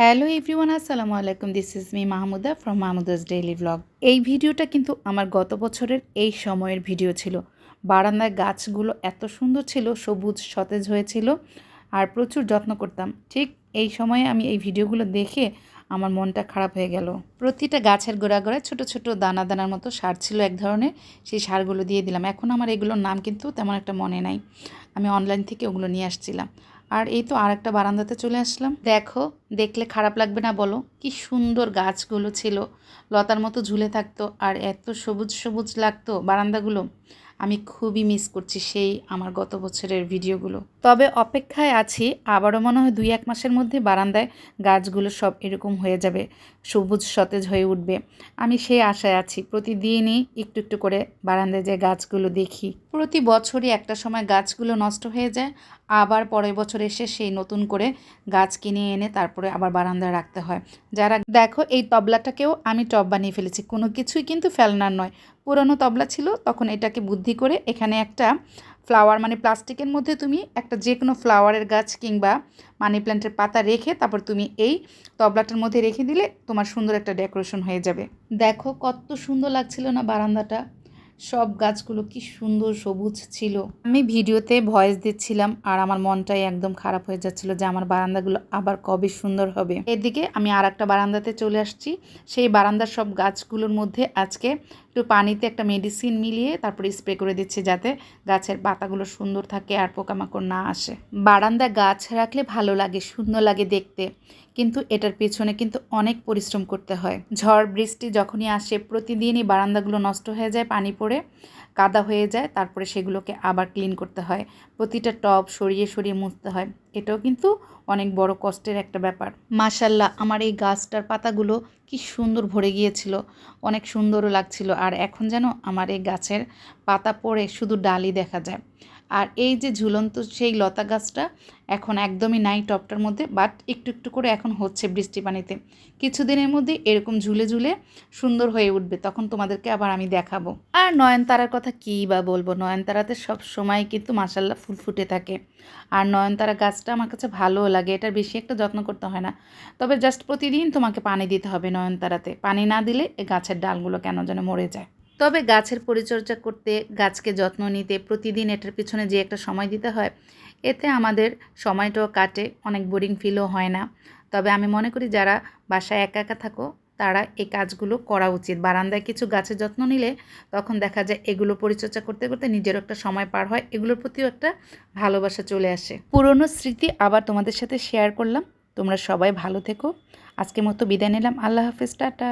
Hello everyone, আসসালামু আলাইকুম। This is me Mahmuda from Mahmuda's daily blog. এই ভিডিওটা কিন্তু আমার গত বছরের এই সময়ের ভিডিও ছিল। বারান্দায় গাছগুলো এত সুন্দর ছিল, সবুজ সতেজ হয়েছিল আর প্রচুর যত্ন করতাম। ঠিক এই সময়ে আমি এই ভিডিওগুলো দেখে আমার মনটা খারাপ হয়ে গেল। প্রতিটা গাছের গোড়ায় গোড়ায় ছোটো ছোটো দানা দানার মতো সার ছিল এক ধরনের, সেই সারগুলো দিয়ে দিলাম। এখন আমার এগুলোর নাম কিন্তু তেমন একটা মনে নাই, আমি অনলাইন থেকে ওগুলো নিয়ে আসছিলাম। আর এই তো আর একটা বারান্দাতে চলে আসলাম। দেখো, দেখলে খারাপ লাগবে না বলো? কি সুন্দর গাছগুলো ছিল, লতার মতো ঝুলে থাকতো আর এত সবুজ সবুজ লাগতো বারান্দাগুলো। আমি খুবই মিস করছি সেই আমার গত বছরের ভিডিওগুলো। তবে অপেক্ষায় আছি, আবারও মনে হয় 2-1 মাসের মধ্যে বারান্দায় গাছগুলো সব এরকম হয়ে যাবে, সবুজ সতেজ হয়ে উঠবে। আমি সেই আশায় আছি। প্রতিদিনই একটু একটু করে বারান্দায় যে গাছগুলো দেখি। প্রতি বছরই একটা সময় গাছগুলো নষ্ট হয়ে যায়, আবার পরের বছর এসে সেই নতুন করে গাছ কিনে এনে তারপরে আবার বারান্দায় রাখতে হয়। যারা দেখো, এই তবলাটাকেও আমি টব বানিয়ে ফেলেছি। কোনো কিছুই কিন্তু ফেলনার নয়, পুরনো তবলা ছিল, তখন এটাকে বুদ্ধি করে এখানে একটা ফ্লাওয়ার, মানে প্লাস্টিকের মধ্যে তুমি একটা যে কোনো ফ্লাওয়ারের গাছ কিংবা মানি প্ল্যান্টের পাতা রেখে তারপর তুমি এই তবলাটার মধ্যে রেখে দিলে তোমার সুন্দর একটা ডেকোরেশন হয়ে যাবে। দেখো কত সুন্দর লাগছিল না বারান্দাটা? সব গাছগুলো কি সুন্দর সবুজ ছিল। আমি ভিডিওতে ভয়েস দিচ্ছিলাম আর আমার মনটাই একদম খারাপ হয়ে যাচ্ছিল যে আমার বারান্দাগুলো আবার কবে সুন্দর হবে। এদিকে আমি আর একটা বারান্দাতে চলে আসছি। সেই বারান্দার সব গাছগুলোর মধ্যে আজকে একটু পানিতে একটা মেডিসিন মিলিয়ে তারপরে স্প্রে করে দিচ্ছি, যাতে গাছের পাতাগুলো সুন্দর থাকে আর পোকামাকড় না আসে। বারান্দায় গাছ রাখলে ভালো লাগে, সুন্দর লাগে দেখতে, কিন্তু এটার পেছনে কিন্তু অনেক পরিশ্রম করতে হয়। ঝড় বৃষ্টি যখনই আসে প্রতিদিনই বারান্দাগুলো নষ্ট হয়ে যায়, পানি পড়ে কাদা হয়ে যায়, তারপরে সেগুলোকে আবার ক্লিন করতে হয়, প্রতিটা টব সরিয়ে সরিয়ে মুছতে হয়। এটাও কিন্তু অনেক বড় কষ্টের একটা ব্যাপার। মাশাল্লাহ, আমার এই গাছটার পাতাগুলো কি সুন্দর ভরে গিয়েছিল, অনেক সুন্দরও লাগছিল। আর এখন যেন আমার এই গাছের পাতা পড়ে শুধু ডালই দেখা যায়। আর এই যে ঝুলন্ত সেই লতা গাছটা এখন একদমই নাই টবটার মধ্যে, বাট একটু একটু করে এখন হচ্ছে বৃষ্টি পানিতে। কিছুদিনের মধ্যে এরকম ঝুলে ঝুলে সুন্দর হয়ে উঠবে, তখন তোমাদেরকে আবার আমি দেখাবো। আর নয়নতারার কথা কী বা বলবো, নয়নতারাতে সব সময় কিন্তু মাশাল্লাহ ফুল ফুটে থাকে। আর নয়নতারা গাছটা আমার কাছে ভালোও লাগে, এটার বেশি একটা যত্ন করতে হয় না, তবে জাস্ট প্রতিদিন তোমাকে পানি দিতে হবে নয়নতারাতে। পানি না দিলে এই গাছের ডালগুলো কেন যেন মরে যায়। তবে গাছের পরিচর্যা করতে, গাছকে যত্ন নিতে প্রতিদিন এটার পিছনে যে একটা সময় দিতে হয়, এতে আমাদের সময়টাও কাটে, অনেক বোরিং ফিলও হয় না। তবে আমি মনে করি যারা বাসায় একা একা থাকো তারা এই কাজগুলো করা উচিত। বারান্দায় কিছু গাছের যত্ন নিলে তখন দেখা যায় এগুলো পরিচর্যা করতে করতে নিজেরও একটা সময় পার হয়, এগুলোর প্রতিও একটা ভালোবাসা চলে আসে। পুরনো স্মৃতি আবার তোমাদের সাথে শেয়ার করলাম। তোমরা সবাই ভালো থেকো। আজকের মতো বিদায় নিলাম। আল্লাহ হাফেজ, টাটা।